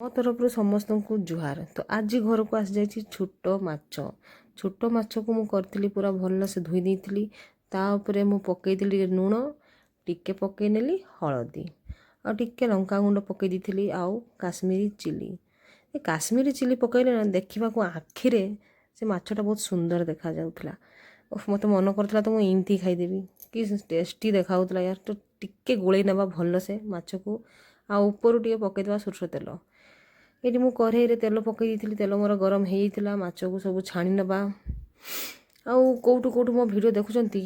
ମୋ ତରଫରୁ ସମସ୍ତଙ୍କୁ ଜୁହାର। ତ ଆଜି ଘରକୁ ଆସିଯାଇଛି ଛୋଟ ମାଛକୁ ମୁଁ କରିଥିଲି ପୁରା ଭଲସେ ଧୋଇ ଦେଇଥିଲି। ତା ଉପରେ ମୁଁ ପକାଇଥିଲି ଲୁଣ, ଟିକେ ପକାଇ ନେଲି ହଳଦୀ, ଆଉ ଟିକେ ଲଙ୍କାଗୁଣ୍ଡ ପକାଇ ଦେଇଥିଲି, ଆଉ କାଶ୍ମୀରୀ ଚିଲି। ଏ କାଶ୍ମୀରୀ ଚିଲି ପକାଇଲେ ନା ଦେଖିବାକୁ ଆଖିରେ ସେ ମାଛଟା ବହୁତ ସୁନ୍ଦର ଦେଖାଯାଉଥିଲା। ମୋତେ ମନ କରୁଥିଲା ତ ମୁଁ ଏମିତି ଖାଇଦେବି, କି ଟେଷ୍ଟି ଦେଖାଯାଉଥିଲା ୟାର। ତ ଟିକେ ଗୋଳେଇ ନେବା ଭଲସେ ମାଛକୁ, ଆଉ ଉପରୁ ଟିକେ ପକାଇଦେବା ସୋରିଷ ତେଲ। ଏଇଠି ମୁଁ କଢ଼େଇରେ ତେଲ ପକାଇ ଦେଇଥିଲି, ତେଲ ମୋର ଗରମ ହେଇଯାଇଥିଲା। ମାଛକୁ ସବୁ ଛାଣି ନେବା। ଆଉ କେଉଁଠୁ ମୋ ଭିଡ଼ିଓ ଦେଖୁଛନ୍ତି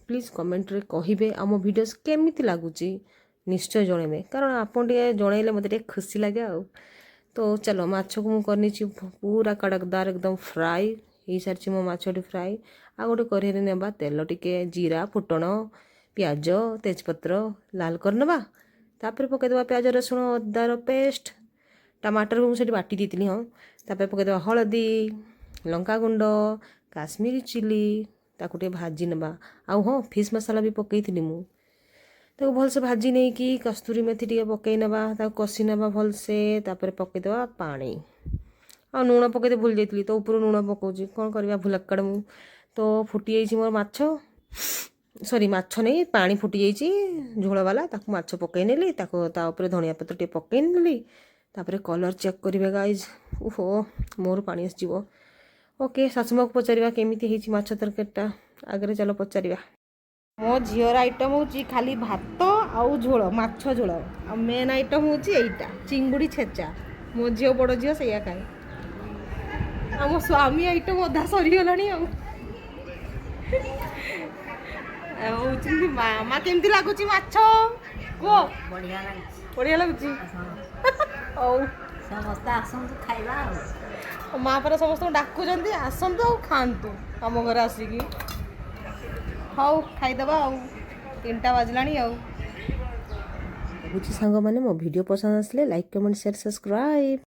ପ୍ଲିଜ୍ କମେଣ୍ଟରେ କହିବେ, ଆଉ ମୋ ଭିଡ଼ିଓସ୍ କେମିତି ଲାଗୁଛି ନିଶ୍ଚୟ ଜଣାଇବେ, କାରଣ ଆପଣ ଟିକେ ଜଣାଇଲେ ମୋତେ ଟିକେ ଖୁସି ଲାଗେ। ଆଉ ତ ଚାଲ, ମାଛକୁ ମୁଁ କରିନେଇଛି ପୁରା କଡ଼କଦାର ଏକଦମ ଫ୍ରାଏ ହେଇସାରିଛି ମୋ ମାଛଟି ଫ୍ରାଏ। ଆଉ ଗୋଟେ କଢ଼େଇରେ ନେବା ତେଲ, ଟିକେ ଜିରା, ଫୁଟଣ, ପିଆଜ, ତେଜପତ୍ର ଲାଲ କରିନେବା। ତାପରେ ପକାଇଦେବା ପିଆଜ, ରସୁଣ, ଅଦାର ପେଷ୍ଟ, ଟମାଟରକୁ ମୁଁ ସେଠି ବାଟି ଦେଇଥିଲି। ହଁ, ତାପରେ ପକାଇଦେବା ହଳଦୀ, ଲଙ୍କାଗୁଣ୍ଡ, କାଶ୍ମୀରୀ ଚିଲି, ତାକୁ ଟିକେ ଭାଜି ନେବା। ଆଉ ହଁ, ଫିସ୍ ମସଲା ବି ପକାଇଥିଲି ମୁଁ। ତାକୁ ଭଲସେ ଭାଜି ନେଇକି କସ୍ତୁରୀ ମେଥି ଟିକେ ପକାଇ ନେବା, ତାକୁ କଷି ନେବା ଭଲସେ। ତାପରେ ପକାଇଦେବା ପାଣି, ଆଉ ଲୁଣ ପକାଇତେ ଭୁଲି ଯାଇଥିଲି, ତ ଉପରୁ ଲୁଣ ପକାଉଛି, କ'ଣ କରିବା ଭୁଲକ୍କଡ଼ ମୁଁ। ତ ଫୁଟିଯାଇଛି ମୋର ମାଛ, ସରି ମାଛ ନେଇ ପାଣି ଫୁଟିଯାଇଛି ଝୋଳବାଲା। ତାକୁ ମାଛ ପକାଇ ନେଲି, ତାକୁ ତା ଉପରେ ଧନିଆ ପତ୍ର ଟିକେ ପକାଇ ନେଲି। ତାପରେ କଲର୍ ଚେକ୍ କରିବେ ଗାଇଜ୍। ଓହୋ, ମୋର ପାଣି ଆସିଯିବ। ଓକେ, ଶାଶୁମାକୁ ପଚାରିବା କେମିତି ହେଇଛି ମାଛ ତରକାରୀଟା। ଆଗରେ ଚାଲ ପଚାରିବା। ମୋ ଝିଅର ଆଇଟମ୍ ହେଉଛି ଖାଲି ଭାତ ଆଉ ଝୋଳ, ମାଛ ଝୋଳ। ଆଉ ମେନ୍ ଆଇଟମ୍ ହେଉଛି ଏଇଟା, ଚିଙ୍ଗୁଡ଼ି ଛେଚା। ମୋ ଝିଅ, ବଡ଼ ଝିଅ ସେଇଆ ଖାଏ। ଆଉ ମୋ ସ୍ୱାମୀ ଆଇଟମ୍ ଅଧା ସରିଗଲାଣି। ଆଉ ହେଉଛନ୍ତି ମା କେମିତି ଲାଗୁଛି ମାଛ କୁହ? ବଢ଼ିଆ ଲାଗୁଛି। ହଉ, ସମସ୍ତେ ଆସନ୍ତୁ ଖାଇବା। ଆଉ ମା ପରା ସମସ୍ତଙ୍କୁ ଡାକୁଛନ୍ତି, ଆସନ୍ତୁ ଆଉ ଖାଆନ୍ତୁ ଆମ ଘରେ ଆସିକି। ହଉ, ଖାଇଦେବା ଆଉ, 3ଟା ବାଜିଲାଣି। ଆଉ ରହୁଛି ସାଙ୍ଗମାନେ, ମୋ ଭିଡ଼ିଓ ପସନ୍ଦ ଆସିଲେ ଲାଇକ୍, କମେଣ୍ଟ, ସେୟାର, ସବସ୍କ୍ରାଇବ୍।